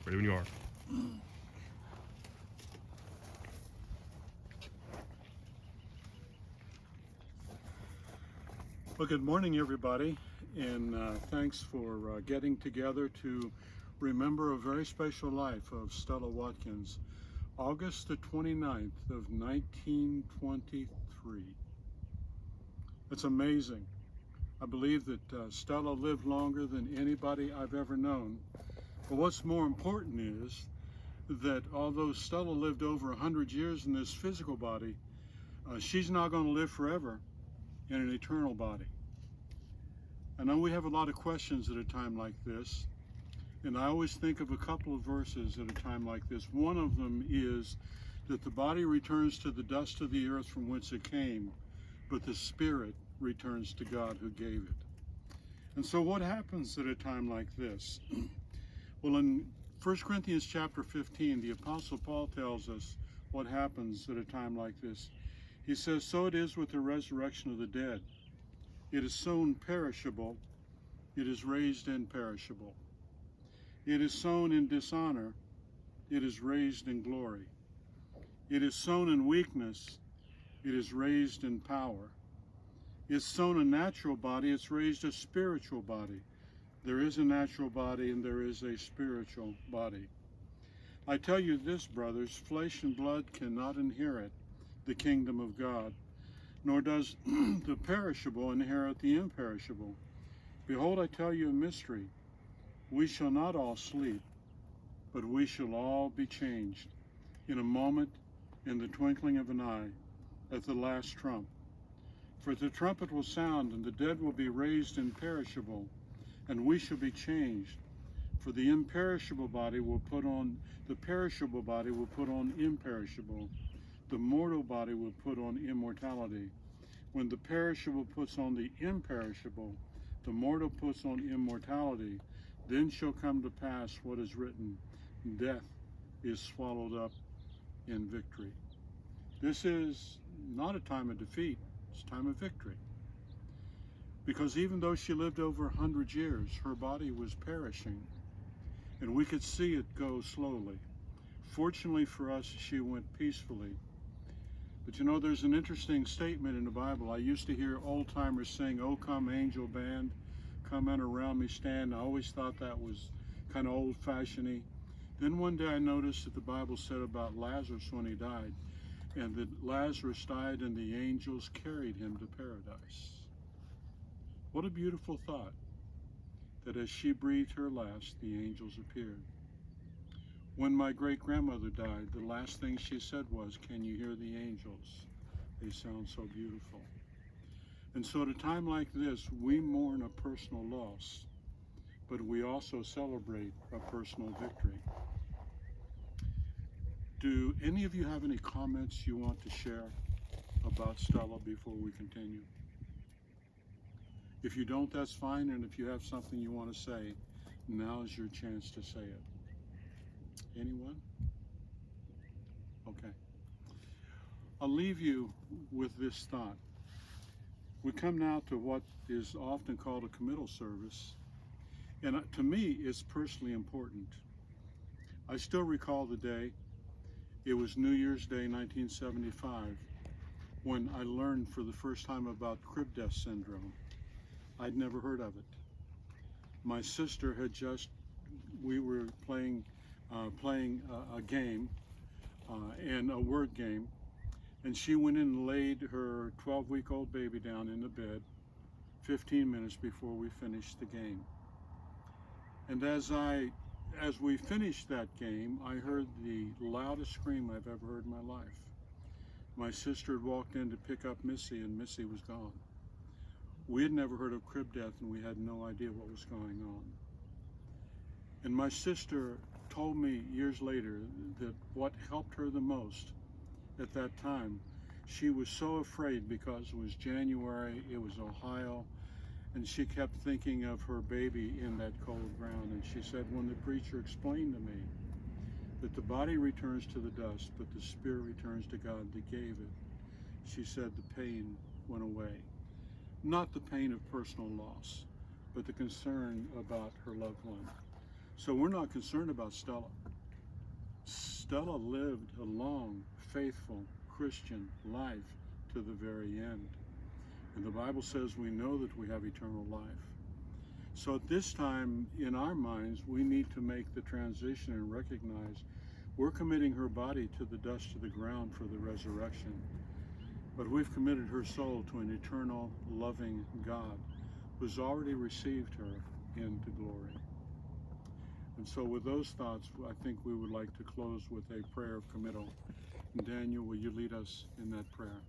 Ready when you are. Well, good morning, everybody, and thanks for getting together to remember a very special life of Stella Watkins, August the 29th of 1923. It's amazing. I believe that Stella lived longer than anybody I've ever known. But what's more important is that although Stella lived over 100 years in this physical body, she's not going to live forever in an eternal body. I know we have a lot of questions at a time like this, and I always think of a couple of verses at a time like this. One of them is that the body returns to the dust of the earth from whence it came, but the spirit returns to God who gave it. And so what happens at a time like this? Well, in 1 Corinthians chapter 15, the Apostle Paul tells us what happens at a time like this. He says, "So it is with the resurrection of the dead. It is sown perishable, it is raised imperishable. It is sown in dishonor, it is raised in glory. It is sown in weakness, it is raised in power. It's sown a natural body, it's raised a spiritual body. There is a natural body and there is a spiritual body. I tell you this, brothers, flesh and blood cannot inherit the kingdom of God, nor does the perishable inherit the imperishable. Behold, I tell you a mystery. We shall not all sleep, but we shall all be changed in a moment, in the twinkling of an eye, at the last trump. For the trumpet will sound, and the dead will be raised imperishable, and we shall be changed. For the imperishable body will put on, the perishable body will put on imperishable. The mortal body will put on immortality. When the perishable puts on the imperishable, the mortal puts on immortality, then shall come to pass what is written, death is swallowed up in victory." This is not a time of defeat, it's a time of victory. Because even though she lived over 100 years, her body was perishing, and we could see it go slowly. Fortunately for us, she went peacefully. But you know, there's an interesting statement in the Bible. I used to hear old timers sing, "Oh, come angel band, come and around me stand." I always thought that was kind of old-fashioned-y. Then one day I noticed that the Bible said about Lazarus when he died, and that Lazarus died and the angels carried him to paradise. What a beautiful thought, that as she breathed her last, the angels appeared. When my great-grandmother died, the last thing she said was, "Can you hear the angels? They sound so beautiful." And so at a time like this, we mourn a personal loss, but we also celebrate a personal victory. Do any of you have any comments you want to share about Stella before we continue? If you don't, that's fine, and if you have something you want to say, now is your chance to say it. Anyone? Okay. I'll leave you with this thought. We come now to what is often called a committal service, and to me, it's personally important. I still recall the day. It was New Year's Day, 1975, when I learned for the first time about crib death syndrome. I'd never heard of it. My sister had we were playing a game, and a word game, and she went in and laid her 12-week-old baby down in the bed 15 minutes before we finished the game. And as we finished that game, I heard the loudest scream I've ever heard in my life. My sister had walked in to pick up Missy, and Missy was gone. We had never heard of crib death, and we had no idea what was going on. And my sister told me years later that what helped her the most at that time, she was so afraid because it was January, it was Ohio, and she kept thinking of her baby in that cold ground. And she said, when the preacher explained to me that the body returns to the dust, but the spirit returns to God that gave it, she said the pain went away. Not the pain of personal loss, but the concern about her loved one. So we're not concerned about Stella. Stella lived a long, faithful Christian life to the very end. And the Bible says we know that we have eternal life. So at this time in our minds, we need to make the transition and recognize we're committing her body to the dust of the ground for the resurrection. But we've committed her soul to an eternal, loving God who's already received her into glory. And so with those thoughts, I think we would like to close with a prayer of committal. And Daniel, will you lead us in that prayer?